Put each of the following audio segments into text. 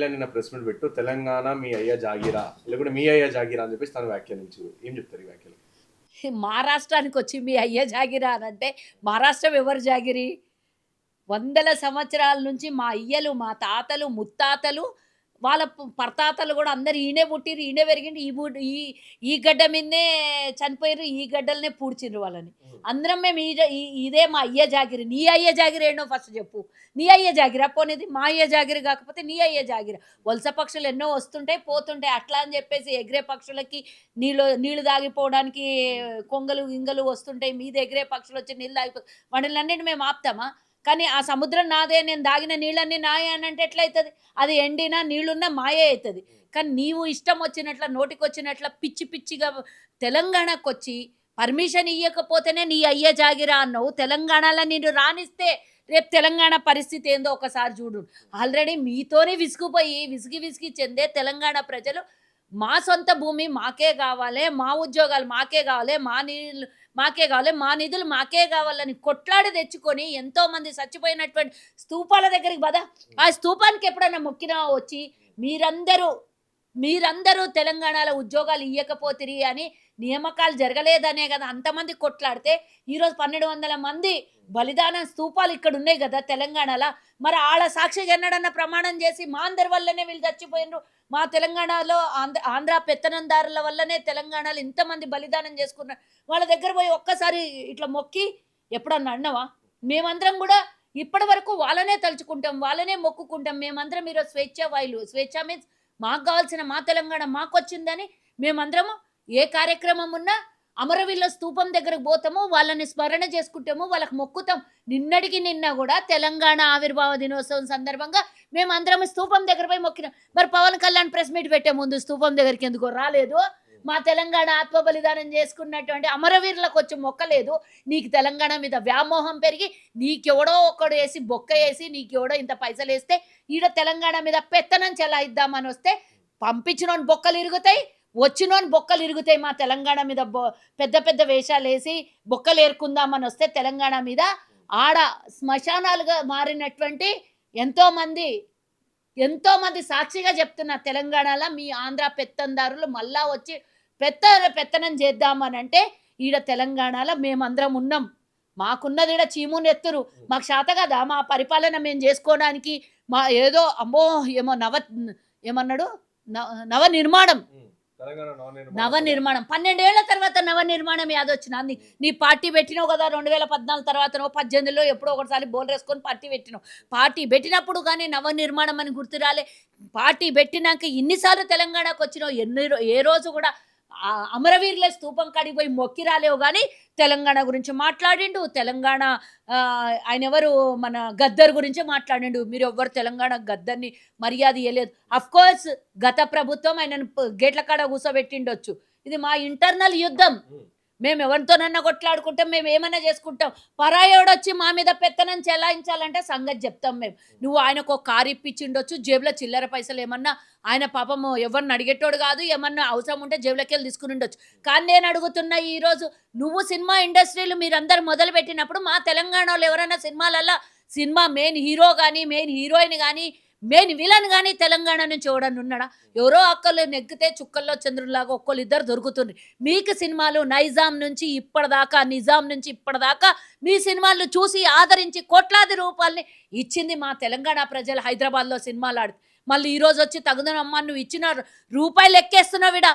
నిన్న press meet పెట్టు తెలంగాణ మీ అయ్యా జాగిరా లేకుంటే మీ అయ్యా జాగిరా అని చెప్పేసి తను వ్యాఖ్యానించారు. ఏం చెప్తారు ఈ వ్యాఖ్యలు? మహారాష్ట్రానికి వచ్చి మీ అయ్య జాగిరా అనంటే మహారాష్ట్రం ఎవరు జాగిరి? వందల సంవత్సరాల నుంచి మా అయ్యలు, మా తాతలు, ముత్తాతలు, వాళ్ళ పరతాతలు కూడా అందరూ ఈయనే పుట్టిర్రు, ఈయనే పెరిగిండ్రు, ఈ గడ్డ మీదనే చనిపోయారు, ఈ గడ్డలనే పూడ్చిండ్రు వాళ్ళని. అందరం మేము ఇదే మా అయ్య జాగిరి. నీ అయ్య జాగిరి ఏంటో ఫస్ట్ చెప్పు. నీ అయ్య జాగిరా పోనేది? మా అయ్య జాగిరి కాకపోతే నీ అయ్య జాగిరా. వలస పక్షులు ఎన్నో వస్తుంటాయి పోతుంటాయి, అట్లా అని చెప్పేసి ఎగిరే పక్షులకి నీళ్ళు తాగిపోవడానికి కొంగలు గింగలు వస్తుంటాయి, మీద ఎగిరే పక్షులు వచ్చి నీళ్ళు తాగిపో వాటిలన్నింటిని మేము ఆపుతామా? కానీ ఆ సముద్రం నాదే, నేను దాగిన నీళ్ళన్నీ నాయే అని అంటే ఎట్లయితుంది? అది ఎండినా నీళ్ళున్నా మాయే అవుతుంది. కానీ నీవు ఇష్టం వచ్చినట్ల నోటికొచ్చినట్ల పిచ్చి పిచ్చిగా తెలంగాణకు వచ్చి పర్మిషన్ ఇవ్వకపోతేనే నీ అయ్యే జాగిరా అన్నావు. తెలంగాణలో నేను రానిస్తే రేపు తెలంగాణ పరిస్థితి ఏందో ఒకసారి చూడు. ఆల్రెడీ మీతోనే విసిగిపోయి విసిగి చెందే తెలంగాణ ప్రజలు మా సొంత భూమి మాకే కావాలి, మా ఉద్యోగాలు మాకే కావాలి, మా నీళ్ళు మాకే కావాలి, మా నిధులు మాకే కావాలని కొట్లాడి తెచ్చుకొని ఎంతోమంది చచ్చిపోయినటువంటి స్తూపాల దగ్గరికి పద. ఆ స్తూపానికి ఎప్పుడైనా మొక్కినా వచ్చి మీరందరూ తెలంగాణలో ఉద్యోగాలు ఇవ్వకపోతిరి అని నియామకాలు జరగలేదనే కదా అంతమంది కొట్లాడితే ఈరోజు 1200 మంది బలిదానం స్తూపాలు ఇక్కడ ఉన్నాయి కదా తెలంగాణలో. మరి ఆళ్ళ సాక్షిగా ఎన్నడన్నా ప్రమాణం చేసి మా అందరి వల్లనే వీళ్ళు చచ్చిపోయినరు, మా తెలంగాణలో ఆంధ్ర పెత్తనందారుల వల్లనే తెలంగాణలో ఇంతమంది బలిదానం చేసుకున్నారు, వాళ్ళ దగ్గర పోయి ఒక్కసారి ఇట్లా మొక్కి ఎప్పుడన్నా అన్నవా? మేమందరం కూడా ఇప్పటి వరకు వాళ్ళనే తలుచుకుంటాం, వాళ్ళనే మొక్కుకుంటాం. మేమందరం ఈరోజు స్వేచ్ఛావాయులు, స్వేచ్ఛ మీన్స్ మాకు కావాల్సిన మా తెలంగాణ మాకు వచ్చిందని మేమందరము ఏ కార్యక్రమం ఉన్నా అమరవీళ్ళ స్తూపం దగ్గరకు పోతాము, వాళ్ళని స్మరణ చేసుకుంటాము, వాళ్ళకి మొక్కుతాం. నిన్న కూడా తెలంగాణ ఆవిర్భావ దినోత్సవం సందర్భంగా మేమందరం స్తూపం దగ్గర పోయి మొక్కినాం. మరి పవన్ కళ్యాణ్ ప్రెస్ మీట్ పెట్టే ముందు స్తూపం దగ్గరికి ఎందుకో రాలేదు? మా తెలంగాణ ఆత్మ బలిదానం చేసుకున్నటువంటి అమరవీరులకు వచ్చి మొక్కలేదు? నీకు తెలంగాణ మీద వ్యామోహం పెరిగి నీకెవడో ఒక్కడు వేసి బొక్క వేసి నీకెవడో ఇంత పైసలు వేస్తే ఈడ తెలంగాణ మీద పెత్తనం చెలాయిద్దామని వస్తే పంపించినోని బొక్కలు ఇరుగుతాయి, వచ్చినోని బొక్కలు ఇరుగుతాయి. మా తెలంగాణ మీద పెద్ద పెద్ద వేషాలు వేసి బొక్కలు ఏరుకుందామని వస్తే తెలంగాణ మీద ఆడ శ్మశానాలుగా మారినటువంటి ఎంతోమంది సాక్షిగా చెప్తున్నారు. తెలంగాణలో మీ ఆంధ్ర పెత్తందారులు మళ్ళా వచ్చి పెత్తనం చేద్దామని అంటే ఈడ తెలంగాణలో మేమందరం ఉన్నాం. మాకున్నది ఈడ చీముని ఎత్తురు, మాకు శాత కదా మా పరిపాలన మేము చేసుకోవడానికి. మా ఏదో అమ్మో ఏమన్నాడు నవ నిర్మాణం 12 ఏళ్ల తర్వాత నవ నిర్మాణం యాదొచ్చిన నీ పార్టీ పెట్టినావు కదా 2014 తర్వాత 18లో ఎప్పుడో ఒకటిసారి బోల్ వేసుకొని పార్టీ పెట్టినావు. పార్టీ పెట్టినప్పుడు కానీ నవ నిర్మాణం అని గుర్తు రాలే. పార్టీ పెట్టినాక ఇన్నిసార్లు తెలంగాణకు వచ్చినావు, ఏ రోజు కూడా అమరవీరుల స్తూపం కాడికి పోయి మొక్కి రాలేవు. కానీ తెలంగాణ గురించి మాట్లాడిండు, తెలంగాణ ఆయన ఎవరు మన గద్దర్ గురించి మాట్లాడిండు. మీరు ఎవ్వరు తెలంగాణ గద్దర్ని మర్యాద ఇవ్వలేదు. అఫ్కోర్స్ గత ప్రభుత్వం ఆయనను గేట్ల కాడ కూర్చోబెట్టిండొచ్చు. ఇది మా ఇంటర్నల్ యుద్ధం. మేము ఎవరితోనన్నా కొట్లాడుకుంటాం, మేము ఏమన్నా చేసుకుంటాం. పరాయోడు వచ్చి మా మీద పెత్తనం చెలాయించాలంటే సంగతి చెప్తాం మేము. నువ్వు ఆయనకు ఒక కారు ఇప్పించిండొచ్చు, జేబులో చిల్లర పైసలు ఏమన్నా ఆయన పాపము ఎవరిని అడిగేటోడు కాదు, ఏమన్నా అవసరం ఉంటే జేబులోకి వెళ్ళి తీసుకుని ఉండొచ్చు. కానీ నేను అడుగుతున్నా, ఈరోజు నువ్వు సినిమా ఇండస్ట్రీలు మీరందరూ మొదలు పెట్టినప్పుడు మా తెలంగాణలో ఎవరైనా సినిమా మెయిన్ హీరో కానీ మెయిన్ హీరోయిన్ కానీ మెయిన్ విలన్ కానీ తెలంగాణ నుంచి ఎవడన్నా ఉన్నాడా? ఎవరో అక్కలు నెగ్గితే చుక్కల్లో చంద్రులాగా ఒక్కళ్ళు ఇద్దరు దొరుకుతుంది. మీకు సినిమాలు నిజాం నుంచి ఇప్పటిదాకా మీ సినిమాలు చూసి ఆదరించి కోట్లాది రూపాయలని ఇచ్చింది మా తెలంగాణ ప్రజలు. హైదరాబాద్లో సినిమాలు ఆడి మళ్ళీ ఈరోజు వచ్చి తగుదనమ్మా నువ్వు ఇచ్చిన రూపాయలు లెక్కేస్తున్నావు. ఇడ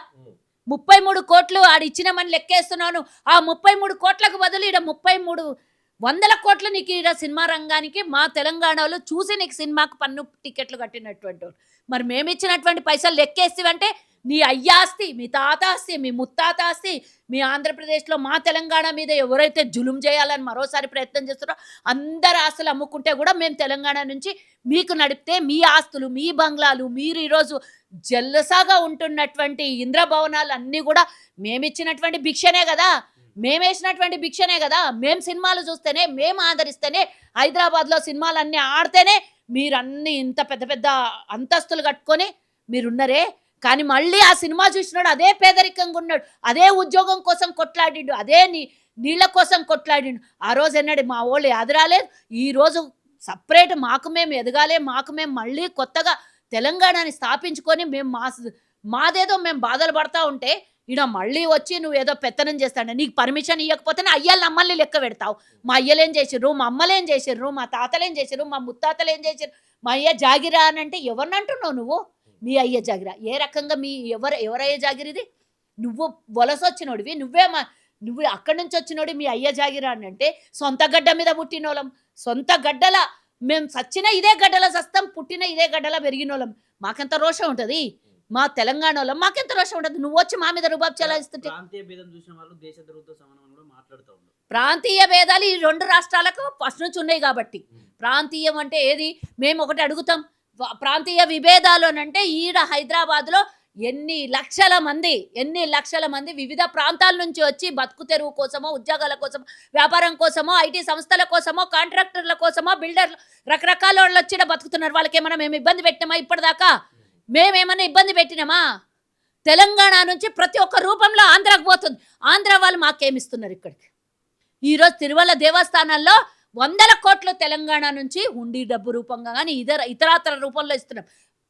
33 కోట్లు ఆడిచ్చినామని లెక్కేస్తున్నాను. ఆ 33 కోట్లకు బదులు ఈడ 3300 కోట్లు నీకు ఈడ సినిమా రంగానికి మా తెలంగాణలో చూసి నీకు సినిమాకు పన్ను టికెట్లు కట్టినటువంటి. మరి మేము ఇచ్చినటువంటి పైసలు లెక్కేస్తావంటే నీ అయ్యాస్తి, మీ తాత ఆస్తి, మీ ముత్తాత ఆస్తి, మీ ఆంధ్రప్రదేశ్లో మా తెలంగాణ మీద ఎవరైతే జులుం చేయాలని మరోసారి ప్రయత్నం చేస్తున్నారో అందరు ఆస్తులు అమ్ముకుంటే కూడా మేము తెలంగాణ నుంచి మీకు నడిపితే మీ ఆస్తులు, మీ బంగ్లాలు, మీరు ఈరోజు జల్లసాగా ఉంటున్నటువంటి ఇంద్రభవనాలు అన్నీ కూడా మేమిచ్చినటువంటి భిక్షనే కదా, మేమేసినటువంటి భిక్షనే కదా. మేము సినిమాలు చూస్తేనే, మేము ఆదరిస్తేనే, హైదరాబాద్లో సినిమాలన్నీ ఆడితేనే మీరన్నీ ఇంత పెద్ద పెద్ద అంతస్తులు కట్టుకొని మీరున్నరే. కానీ మళ్ళీ ఆ సినిమా చూసినాడు అదే పేదరికంగా ఉన్నాడు, అదే ఉద్యోగం కోసం కొట్లాడిండు, అదే నీళ్ళ కోసం కొట్లాడిండు. ఆ రోజు ఎన్నడు మా వాళ్ళు ఎదరాలేదు. ఈరోజు సపరేట్ మాకు మేము ఎదగాలి, మాకు మేము మళ్ళీ కొత్తగా తెలంగాణని స్థాపించుకొని మేము మాదేదో మేము బాధలు పడతా ఉంటే ఈడ మళ్ళీ వచ్చి నువ్వు ఏదో పెత్తనం చేస్తాడు. నీకు పర్మిషన్ ఇవ్వకపోతేనే అయ్యల్ని అమ్మల్ని లెక్క పెడతావు. మా అయ్యలేం చేసిర్రు, మా అమ్మలేం చేసిర్రు, మా తాతలేం చేసిర్రు, మా ముత్తాతలు ఏం చేసిర్రు, మా అయ్య జాగిరా అని అంటే ఎవరిని అంటున్నావు నువ్వు? మీ అయ్య జాగిరా ఏ రకంగా? మీ ఎవరయ్య జాగిరిది? నువ్వు వలసొచ్చినోడివి, నువ్వు అక్కడి నుంచి వచ్చినోడి మీ అయ్య జాగిరా అని అంటే సొంత గడ్డ మీద పుట్టినోళ్ళం, సొంత గడ్డల మేము సచ్చిన ఇదే గడ్డల సస్తాం, పుట్టిన ఇదే గడ్డల పెరిగినోళ్ళం. మాకెంత రోషం ఉంటుంది? మా తెలంగాణ వాళ్ళం మాకెంత రోషం ఉంటుంది? నువ్వు వచ్చి మా మీద రుబాబు చెలాయిస్తుంటే. ప్రాంతీయ భేదాలు ఈ రెండు రాష్ట్రాలకు ఫస్ట్ నుంచి ఉన్నాయి కాబట్టి. ప్రాంతీయం అంటే ఏది? మేము ఒకటి అడుగుతాం, ప్రాంతీయ విభేదాలు అని అంటే ఈడ హైదరాబాద్లో ఎన్ని లక్షల మంది వివిధ ప్రాంతాల నుంచి వచ్చి బతుకు తెరువు కోసమో, ఉద్యోగాల కోసమో, వ్యాపారం కోసమో, ఐటీ సంస్థల కోసమో, కాంట్రాక్టర్ల కోసమో, బిల్డర్లు, రకరకాల వాళ్ళు వచ్చి బతుకుతున్నారు. వాళ్ళకి ఏమైనా మేము ఇబ్బంది పెట్టినామా? ఇప్పటిదాకా మేమేమన్నా ఇబ్బంది పెట్టినామా? తెలంగాణ నుంచి ప్రతి ఒక్క రూపంలో ఆంధ్రాకు పోతుంది. ఆంధ్ర వాళ్ళు మాకేమిస్తున్నారు? ఇక్కడికి ఈరోజు తిరుమల దేవస్థానాల్లో 100 కోట్లు తెలంగాణ నుంచి హుండీ డబ్బు రూపంగా కానీ ఇతరాతర రూపంలో ఇస్తున్నాం.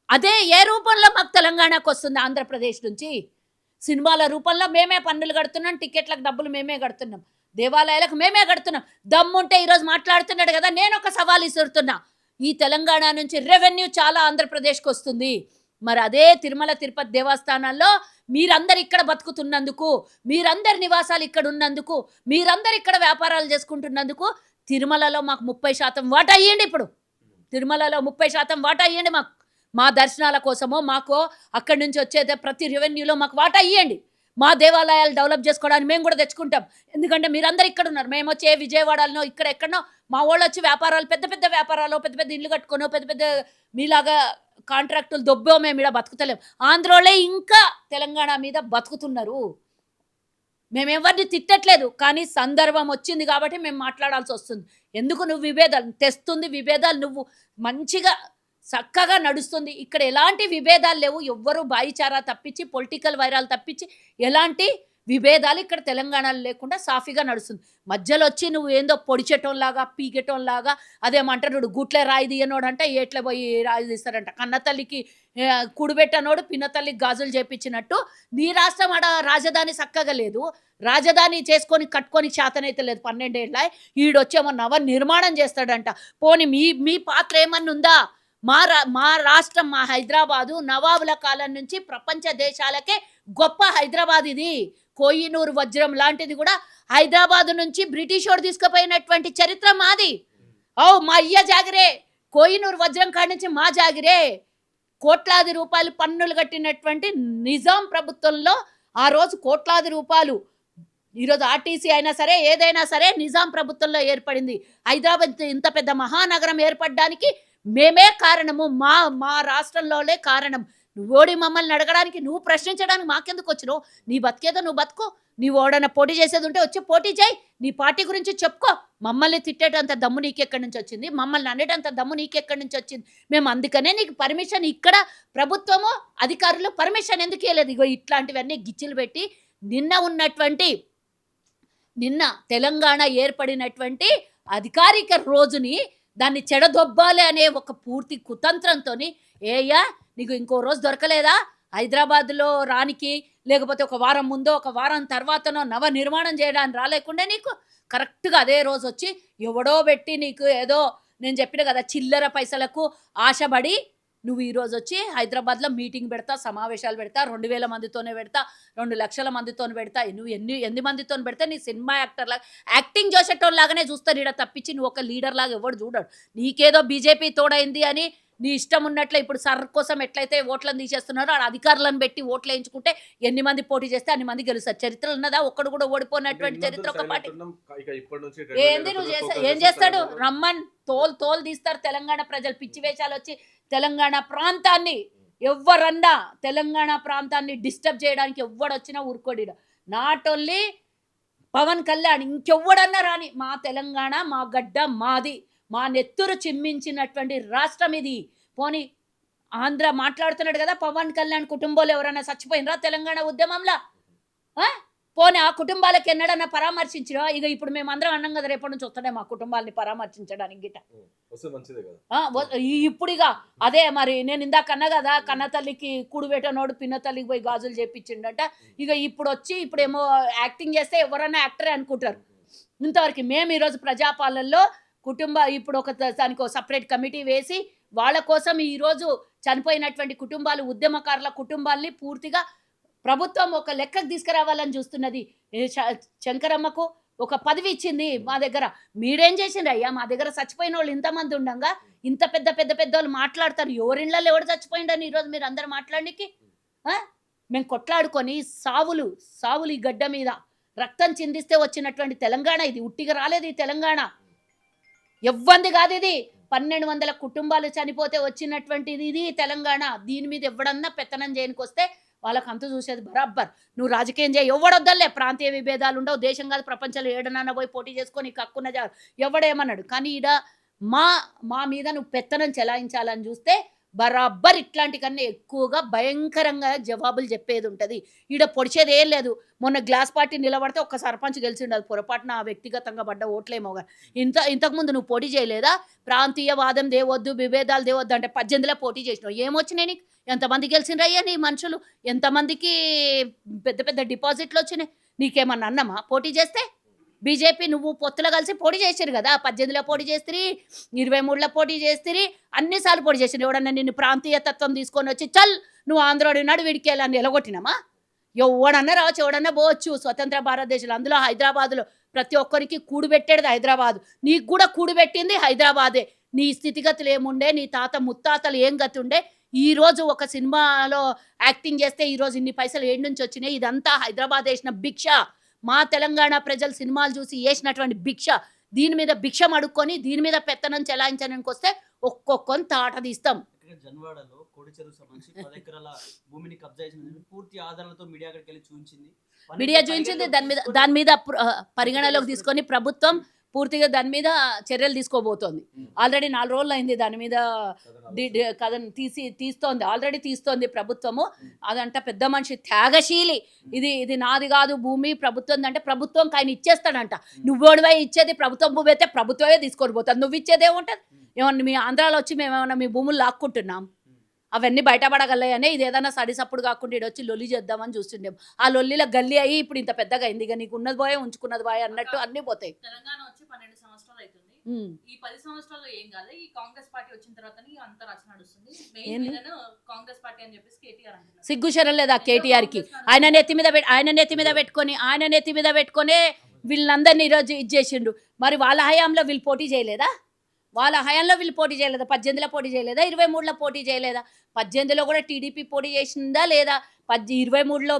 అదే ఏ రూపంలో మాకు తెలంగాణకు వస్తుంది? ఆంధ్రప్రదేశ్ నుంచి సినిమాల రూపంలో మేమే పన్నులు కడుతున్నాం, టికెట్లకు డబ్బులు మేమే కడుతున్నాం, దేవాలయాలకు మేమే కడుతున్నాం. దమ్ముంటే ఈరోజు మాట్లాడుతున్నాడు కదా, నేను ఒక సవాల్ ఇస్తున్నా. ఈ తెలంగాణ నుంచి రెవెన్యూ చాలా ఆంధ్రప్రదేశ్కి వస్తుంది. మరి అదే తిరుమల తిరుపతి దేవస్థానాల్లో మీరందరు ఇక్కడ బతుకుతున్నందుకు, మీరందరి నివాసాలు ఇక్కడ ఉన్నందుకు, మీరందరు ఇక్కడ వ్యాపారాలు చేసుకుంటున్నందుకు తిరుమలలో మాకు 30% వాటా ఇవ్వండి. ఇప్పుడు తిరుమలలో 30% వాటా ఇవ్వండి. మా దర్శనాల కోసమో మాకు అక్కడి నుంచి వచ్చేదే ప్రతి రెవెన్యూలో మాకు వాటా ఇవ్వండి. మా దేవాలయాలు డెవలప్ చేసుకోవడానికి మేము కూడా తెచ్చుకుంటాం. ఎందుకంటే మీరందరూ ఇక్కడ ఉన్నారు. మేము వచ్చే విజయవాడలో ఇక్కడ ఎక్కడనో మా వాళ్ళు వచ్చి వ్యాపారాలు, పెద్ద పెద్ద వ్యాపారాలు, పెద్ద పెద్ద ఇల్లు కట్టుకోనో, పెద్ద పెద్ద మీలాగా కాంట్రాక్టులు దొబ్బో మేము ఇక్కడ బతుకుతలేం. ఆంధ్రోళ్ళే ఇంకా తెలంగాణ మీద బతుకుతున్నారు. మేమెవరిని తిట్టట్లేదు, కానీ సందర్భం వచ్చింది కాబట్టి మేము మాట్లాడాల్సి వస్తుంది. ఎందుకు నువ్వు విభేదాలు తెస్తుంది? విభేదాలు నువ్వు మంచిగా చక్కగా నడుస్తుంది. ఇక్కడ ఎలాంటి విభేదాలు లేవు. ఎవ్వరూ బాయిచారా తప్పించి, పొలిటికల్ వైరాలు తప్పించి ఎలాంటి విభేదాలు ఇక్కడ తెలంగాణలో లేకుండా సాఫీగా నడుస్తుంది. మధ్యలో వచ్చి నువ్వు ఏందో పొడిచేటోన్లాగా, పీకేటోన్లాగా, అదేమంటారు గుట్లే రాయి తీయనోడు అంటే ఏట్లే పోయి రాయి తీస్తారంట. కన్నతల్లికి కుడిబెట్టనోడు పిన్నతల్లికి గాజులు చేపించినట్టు నీ రాష్ట్రం ఆడ రాజధాని చక్కగా లేదు. రాజధాని చేసుకొని కట్టుకొని చేతనైతే లేదు. 12 ఏళ్ళ ఈడొచ్చేమో నవ నిర్మాణం చేస్తాడంట. పోనీ మీ పాత్ర ఏమన్నా ఉందా? మా రాష్ట్రం, మా హైదరాబాదు నవాబుల కాలం నుంచి ప్రపంచ దేశాలకే గొప్ప హైదరాబాద్ ఇది. కోహినూరు వజ్రం లాంటిది కూడా హైదరాబాదు నుంచి బ్రిటిష్ వాడు తీసుకుపోయినటువంటి చరిత్ర మాది. మా అయ్య జాగిరే. కోహినూరు వజ్రం కాడి నుంచి మా జాగిరే. కోట్లాది రూపాయలు పన్నులు కట్టినటువంటి నిజాం ప్రభుత్వంలో ఆ రోజు కోట్లాది రూపాయలు. ఈరోజు ఆర్టీసీ అయినా సరే, ఏదైనా సరే నిజాం ప్రభుత్వంలో ఏర్పడింది. హైదరాబాద్ ఇంత పెద్ద మహానగరం ఏర్పడడానికి మేమే కారణము. మా రాష్ట్రంలోనే కారణం. నువ్వు ఓడి మమ్మల్ని అడగడానికి, నువ్వు ప్రశ్నించడానికి మాకెందుకు వచ్చినావు? నీ బతికేదో నువ్వు బతుకో. నీవు ఓడన పోటీ చేసేది ఉంటే వచ్చి పోటీ చేయి. నీ పార్టీ గురించి చెప్పుకో. మమ్మల్ని తిట్టేటంత దమ్ము నీకెక్కడి నుంచి వచ్చింది? మమ్మల్ని అనేటంత దమ్ము నీకెక్కడి నుంచి వచ్చింది? మేము అందుకనే నీకు పర్మిషన్, ఇక్కడ ప్రభుత్వము అధికారులు పర్మిషన్ ఎందుకు ఇవ్వలేదు? ఇగో ఇట్లాంటివన్నీ గిచ్చులు పెట్టి నిన్న తెలంగాణ ఏర్పడినటువంటి అధికారిక రోజుని దాన్ని చెడదొబ్బాలి అనే ఒక పూర్తి కుతంత్రంతో, నీకు ఇంకో రోజు దొరకలేదా హైదరాబాద్లో రానికి? లేకపోతే ఒక వారం ముందో ఒక వారం తర్వాతనో నవ నిర్మాణం చేయడానికి రాలేకుండా నీకు కరెక్ట్గా అదే రోజు వచ్చి ఎవడో పెట్టి నీకు ఏదో నేను చెప్పిన కదా చిల్లర పైసలకు ఆశపడి నువ్వు ఈరోజు వచ్చి హైదరాబాద్లో మీటింగ్ పెడతా, సమావేశాలు పెడతా, 2000 మందితోనే పెడతా, 2 లక్షల మందితో పెడతా. నువ్వు ఎన్ని మందితో పెడితే నీ సినిమా యాక్టర్లాగా యాక్టింగ్ చేసేటోళ్ళలాగానే చూస్తారు ఈడ తప్పించి నువ్వు ఒక లీడర్ లాగా ఎవడు చూడడు. నీకేదో బీజేపీ తోడైంది అని నీ ఇష్టం ఉన్నట్లే ఇప్పుడు సర్ కోసం ఎట్లయితే ఓట్లను తీసేస్తున్నారో ఆ అధికారులను పెట్టి ఓట్లు వేయించుకుంటే ఎన్ని మంది పోటీ చేస్తే అన్ని మంది గెలుస్తారు. చరిత్ర ఉన్నదా? ఒక్కడు కూడా ఓడిపోయినటువంటి చరిత్ర ఒక పార్టీ. ఏంది నువ్వు ఏం చేస్తాడు? రమ్మన్ తోలు తీస్తారు తెలంగాణ ప్రజలు. పిచ్చి వేషాలు వచ్చి తెలంగాణ ప్రాంతాన్ని ఎవరన్నా తెలంగాణ ప్రాంతాన్ని డిస్టర్బ్ చేయడానికి ఎవడొచ్చినా ఊరుకోడి. నాట్ ఓన్లీ పవన్ కళ్యాణ్, ఇంకెవ్వడన్నా రాని, మా తెలంగాణ మా గడ్డ మాది, మా నెత్తురు చిమ్మించినటువంటి రాష్ట్రం ఇది. పోనీ ఆంధ్ర మాట్లాడుతున్నాడు కదా, పవన్ కళ్యాణ్ కుటుంబంలో ఎవరైనా చచ్చిపోయినరా తెలంగాణ ఉద్యమంలో? పోనీ ఆ కుటుంబాలకు ఎన్నడన్నా పరామర్శించడం. ఇక ఇప్పుడు మేము అందరం అన్నాం కదా రేపటి నుంచి వస్తానే మా కుటుంబాలని పరామర్శించడానికి గిట్ట. వస్తే మంచిదే కదా. ఇప్పుడిగా అదే మరి నేను ఇందాక అన్నా కదా కన్న తల్లికి కూడు పెట్టనోడు పిన్న తల్లికి పోయి గాజులు చేపించిండట. ఇక ఇప్పుడు వచ్చి ఇప్పుడేమో యాక్టింగ్ చేస్తే ఎవరన్నా యాక్టరే అనుకుంటారు. ఇంతవరకు మేము ఈరోజు ప్రజాపాలనలో ఇప్పుడు దానికి సపరేట్ కమిటీ వేసి వాళ్ళ కోసం ఈరోజు చనిపోయినటువంటి కుటుంబాలు ఉద్యమకారుల కుటుంబాల్ని పూర్తిగా ప్రభుత్వం ఒక లెక్కకు తీసుకురావాలని చూస్తున్నది. శంకరమ్మకు ఒక పదవి ఇచ్చింది మా దగ్గర. మీరేం చేసిండ్రు అయ్యా? మా దగ్గర చచ్చిపోయిన వాళ్ళు ఇంతమంది ఉండగా ఇంత పెద్ద పెద్ద పెద్ద వాళ్ళు మాట్లాడతారు. ఎవరిళ్ళలో ఎవడు చచ్చిపోయిండని ఈరోజు మీరు అందరు మాట్లాడడానికి మేము కొట్లాడుకొని సావులు ఈ గడ్డ మీద రక్తం చిందిస్తే వచ్చినటువంటి తెలంగాణ ఇది. ఉట్టిగా రాలేదు ఈ తెలంగాణ. ఎవ్వంది కాదు ఇది. 1200 కుటుంబాలు చనిపోతే వచ్చినటువంటిది ఇది తెలంగాణ. దీని మీద ఎవడన్నా పెత్తనం చేయనికి వస్తే వాళ్ళకి అంత చూసేది బరాబర్. నువ్వు రాజకీయం చేయి, ఎవడొద్దలే. ప్రాంతీయ విభేదాలు ఉండవు. దేశం కాదు ప్రపంచంలో ఏడనన్నా పోయి పోటీ చేసుకొని కక్కున్న ఎవడేమన్నాడు. కానీ ఈడ మా మీద నువ్వు పెత్తనం చెలాయించాలని చూస్తే బరాబర్ ఇట్లాంటి కన్నా ఎక్కువగా భయంకరంగా జవాబులు చెప్పేది ఉంటుంది. ఈడ పొడిచేది ఏం లేదు. మొన్న గ్లాస్ పార్టీ నిలబడితే ఒక్క సర్పంచ్ గెలిచిండు. అది పొరపాటున వ్యక్తిగతంగా పడ్డ ఓట్లేమో. ఇంతకుముందు నువ్వు పోటీ చేయలేదా? ప్రాంతీయవాదం దేవద్దు, విభేదాలు దేవద్దు అంటే 18లో పోటీ చేసినావు. ఏమొచ్చినాయి నీకు? ఎంతమంది గెలిచిండ్రయ్యా నీ మనుషులు? ఎంతమందికి పెద్ద పెద్ద డిపాజిట్లు వచ్చినాయి? నీకేమన్నా అన్నమా పోటీ చేస్తే? బీజేపీ నువ్వు పొత్తులో కలిసి పోటీ చేసారు కదా. 18లో పోటీ చేస్తారు, 23లో పోటీ చేస్తారు, అన్నిసార్లు పోటీ చేసారు. ఎవడన్నా నిన్ను ప్రాంతీయ తత్వం తీసుకొని వచ్చి చల్ నువ్వు ఆంధ్రోడు నాడు విడికేయాలని ఎలగొట్టినామా? ఎవడన్నా రావచ్చు, ఎవడన్నా పోవచ్చు స్వతంత్ర భారతదేశంలో. అందులో హైదరాబాద్లో ప్రతి ఒక్కరికి కూడు పెట్టేది హైదరాబాదు. నీకు కూడా కూడు పెట్టింది హైదరాబాదే. నీ స్థితిగతులు ఏముండే, నీ తాత ముత్తాతలు ఏం గతి ఉండే, ఈరోజు ఒక సినిమాలో యాక్టింగ్ చేస్తే ఈరోజు ఇన్ని పైసలు ఏడు నుంచి వచ్చినాయి. ఇదంతా హైదరాబాద్ వేసిన భిక్ష. మా తెలంగాణ ప్రజలు సినిమాలు చూసి వేసినటువంటి భిక్ష. దీని మీద భిక్షం అడుక్కొని దీని మీద పెత్తనం చెలాయించడానికి వస్తే ఒక్కొక్కని తాట తీస్తాం. జన్వాడలో కోడి చెరువు సంబంధించి 10 ఎకరాల భూమిని కబ్జా చేసిన పూర్తి ఆధారాలతో మీడియా అక్కడికి వెళ్ళి చూపించింది. దాని మీద పరిగణలోకి తీసుకొని ప్రభుత్వం పూర్తిగా దాని మీద చర్యలు తీసుకోబోతోంది. ఆల్రెడీ 4 రోజులు అయింది దాని మీద కథను తీస్తోంది. ఆల్రెడీ తీస్తోంది ప్రభుత్వము. అదంట పెద్ద మనిషి త్యాగశీలి. ఇది నాది కాదు భూమి ప్రభుత్వం అంటే ప్రభుత్వం ఆయన ఇచ్చేస్తాడంట. నువ్వోడివై ఇచ్చేది ప్రభుత్వం భూమి అయితే ప్రభుత్వమే తీసుకొని పోతుంది. నువ్వు ఇచ్చేది ఏముంటుంది? ఏమన్నా మీ ఆంధ్రాలో వచ్చి మేమేమన్నా మీ భూములు లాక్కుంటున్నాం? అవన్నీ బయటపడగలయనే. ఇది ఏదైనా సడిసప్పుడు కాకుండా ఇటు వచ్చి లొల్లి చేద్దామని చూస్తుండేం. ఆ లొల్లిలో గల్లీ అయ్యి ఇప్పుడు ఇంత పెద్దగా అయింది. ఇక నీకు ఉన్నది పోయే ఉంచుకున్నది పోయే అన్నట్టు అన్నీ పోతాయి. తెలంగాణ వచ్చి 12 సంవత్సరాలు అవుతుంది. ఈ 10 సంవత్సరాల్లో ఏం కాదు. ఈ కాంగ్రెస్ పార్టీ వచ్చిన తర్వాత అంత రచన నడుస్తుంది. కాంగ్రెస్ పార్టీ అని చెప్పేసి కేటీఆర్ అంటున్నారు. సిగ్గుశరం లేదా కేటీఆర్ కి? ఆయన నెత్తి మీద పెట్టుకొని వీళ్ళందరినీ ఈరోజు ఇచ్చేసిండు. మరి వాళ్ళ హయాంలో వీళ్ళు పోటీ చేయలేదా? 18లో పోటీ చేయలేదా? 23లో పోటీ చేయలేదా? 18లో కూడా టీడీపీ పోటీ చేసిందా లేదా? 23లో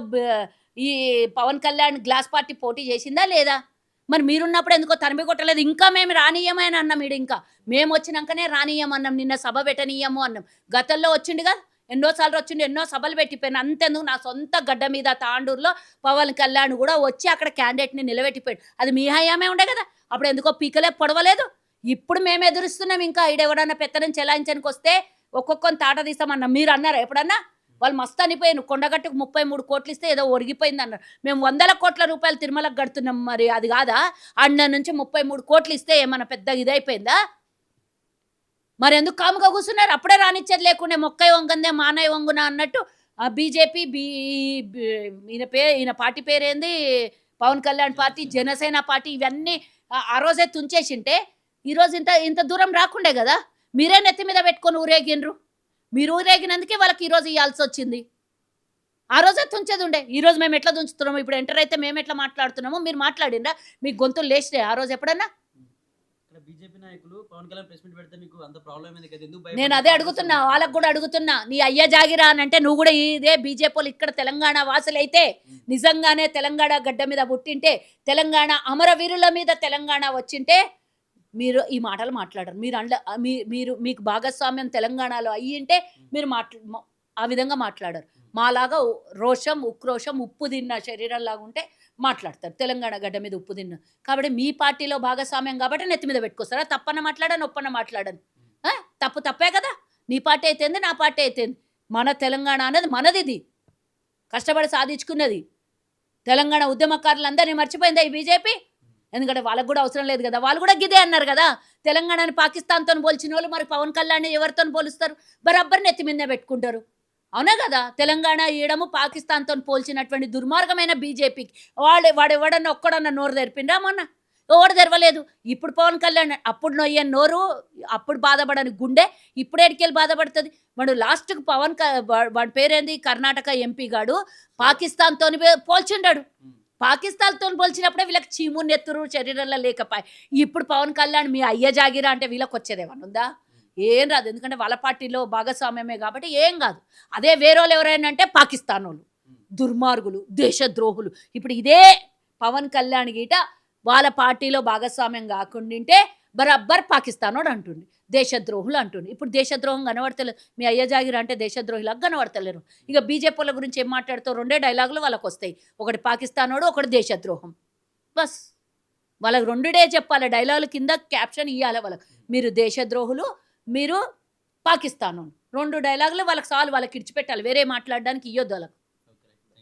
ఈ పవన్ కళ్యాణ్ గ్లాస్ పార్టీ పోటీ చేసిందా లేదా? మరి మీరున్నప్పుడు ఎందుకో తరిమి కొట్టలేదు? ఇంకా మేము రానియమని అన్నాం. ఇంకా మేము వచ్చినాకనే రానియమన్నాం. నిన్న సభ పెట్టనీయము అన్నాం. గతంలో వచ్చిండుగా, ఎన్నోసార్లు వచ్చిండు, ఎన్నో సభలు పెట్టిపోయాను. అంతెందుకు నా సొంత గడ్డ మీద తాండూరులో పవన్ కళ్యాణ్ కూడా వచ్చి అక్కడ క్యాండిడేట్ని నిలబెట్టిపోయాడు. అది మీ హయామే ఉండే కదా. అప్పుడు ఎందుకో పీకలే పొడవలేదు. ఇప్పుడు మేము ఎదురుస్తున్నాం. ఇంకా ఈడెవడన్నా పెత్తనం చెలాయించడానికి వస్తే ఒక్కొక్కని తాట తీస్తామన్నా. మీరు అన్నారా ఎప్పుడన్నా? వాళ్ళు మస్తు అనిపోయాను. కొండగట్టుకు 33 కోట్లు ఇస్తే ఏదో ఒరిగిపోయింది అన్నారు. మేము 100 కోట్ల రూపాయలు తిరుమలకు కడుతున్నాం. మరి అది కాదా? అన్న నుంచి 33 కోట్లు ఇస్తే ఏమన్నా పెద్ద ఇదైపోయిందా? మరి ఎందుకు కాముగా కూర్చున్నారు? అప్పుడే రానిచ్చేది లేకుండా మొక్కయ్య వంగందే మానయ్య వంగున అన్నట్టు బీజేపీ ఈయన పార్టీ పేరేంది, పవన్ కళ్యాణ్ పార్టీ, జనసేన పార్టీ, ఇవన్నీ ఆ రోజే తుంచేసింటే ఈరోజు ఇంత దూరం రాకుండే కదా. మీరే నెత్తి మీద పెట్టుకొని ఊరేగినరు. మీరు ఊరేగినందుకే వాళ్ళకి ఈరోజు ఇవ్వాల్సి వచ్చింది. ఆ రోజే తుంచేది ఉండే. ఈరోజు మేము ఎట్లా తుంచుతున్నాము? ఇప్పుడు ఎంటర్ అయితే మేము ఎట్లా మాట్లాడుతున్నామో మీరు మాట్లాడిండ్రా? మీ గొంతులు లేచినాయి ఆ రోజు ఎప్పుడన్నా? బీజేపీ నాయకులు పవన్ కళ్యాణ్ ప్రెస్ మీట్ పెడితే మీకు అంత ప్రాబ్లం ఏంది కదా? ఎందుకు? నేను అదే అడుగుతున్నా, వాళ్ళకు కూడా అడుగుతున్నా. నీ అయ్య జాగిరా అని అంటే నువ్వు కూడా ఇదే బీజేపీ వాళ్ళు ఇక్కడ తెలంగాణ వాసులైతే నిజంగానే తెలంగాణ గడ్డ మీద పుట్టింటే, తెలంగాణ అమరవీరుల మీద తెలంగాణ వచ్చింటే మీరు ఈ మాటలు మాట్లాడరు. మీకు భాగస్వామ్యం తెలంగాణలో అయ్యింటే మీరు ఆ విధంగా మాట్లాడరు. మాలాగా రోషం, ఉక్రోషం, ఉప్పు తిన్న శరీరంలాగా ఉంటే మాట్లాడతారు. తెలంగాణ గడ్డ మీద ఉప్పు తిన్న కాబట్టి మీ పార్టీలో భాగస్వామ్యం కాబట్టి నెత్తి మీద పెట్టుకొస్తారా? తప్పన్న మాట్లాడను, ఒప్పన్న మాట్లాడను. తప్పే కదా. నీ పార్టీ అయితేంది, నా పార్టీ అయితేంది. మన తెలంగాణ అనేది మనది. ఇది కష్టపడి సాధించుకున్నది. తెలంగాణ ఉద్యమకారులందరినీ మర్చిపోయిందా ఈ బీజేపీ? ఎందుకంటే వాళ్ళకు కూడా అవసరం లేదు కదా, వాళ్ళు కూడా గిదే అన్నారు కదా. తెలంగాణని పాకిస్తాన్తో పోల్చిన వాళ్ళు మరి పవన్ కళ్యాణ్ ఎవరితో పోలుస్తారు? బరాబర్ నెత్తి మీదే పెట్టుకుంటారు, అవునా కదా. తెలంగాణ ఈడము పాకిస్తాన్తో పోల్చినటువంటి దుర్మార్గమైన బీజేపీకి వాడెవడన్నా ఒక్కడన్నా నోరు తెరిపిండా? మొన్న ఎవడు తెరవలేదు. ఇప్పుడు పవన్ కళ్యాణ్ అప్పుడు నొయ్యని నోరు, అప్పుడు బాధపడని గుండె ఇప్పుడు ఎడికెళ్ళి బాధపడుతుంది. వాడు లాస్ట్కి వాడి పేరేంది, కర్ణాటక ఎంపీ గాడు పాకిస్తాన్తో పోల్చిండాడు. పాకిస్తాన్తో పోల్చినప్పుడే వీళ్ళకి చీము నెత్తురు శరీరంలో లేకపోయి. ఇప్పుడు పవన్ కళ్యాణ్ మీ అయ్య జాగిరా అంటే వీళ్ళకి వచ్చేదేమన్నా ఉందా? ఏం రాదు, ఎందుకంటే వాళ్ళ పార్టీలో భాగస్వామ్యమే కాబట్టి ఏం కాదు. అదే వేరే వాళ్ళు ఎవరైనా అంటే పాకిస్తాన్ వాళ్ళు దుర్మార్గులు, దేశద్రోహులు. ఇప్పుడు ఇదే పవన్ కళ్యాణ్ గీట వాళ్ళ పార్టీలో భాగస్వామ్యం కాకుండా బరాబర్ పాకిస్తాన్ వాడు అంటుండి, దేశద్రోహులు అంటుండి. ఇప్పుడు దేశద్రోహం కనబడతలేదు. మీ అయ్య జాగిర అంటే దేశద్రోహిలాగా కనబడతలేరు. ఇక బీజేపీ వాళ్ళ గురించి ఏం మాట్లాడుతావు? 2 డైలాగులు వాళ్ళకి వస్తాయి, ఒకటి పాకిస్తాన్ వాడు, ఒకటి దేశద్రోహం. బస్ వాళ్ళకి 2 చెప్పాలి డైలాగుల కింద క్యాప్షన్ ఇవ్వాలి వాళ్ళకి. మీరు దేశద్రోహులు, మీరు పాకిస్తాన్ 2 డైలాగులు వాళ్ళకి చాలు, వాళ్ళకి ఇడిచిపెట్టాలి, వేరే మాట్లాడడానికి ఇవ్వద్దు వాళ్ళకి.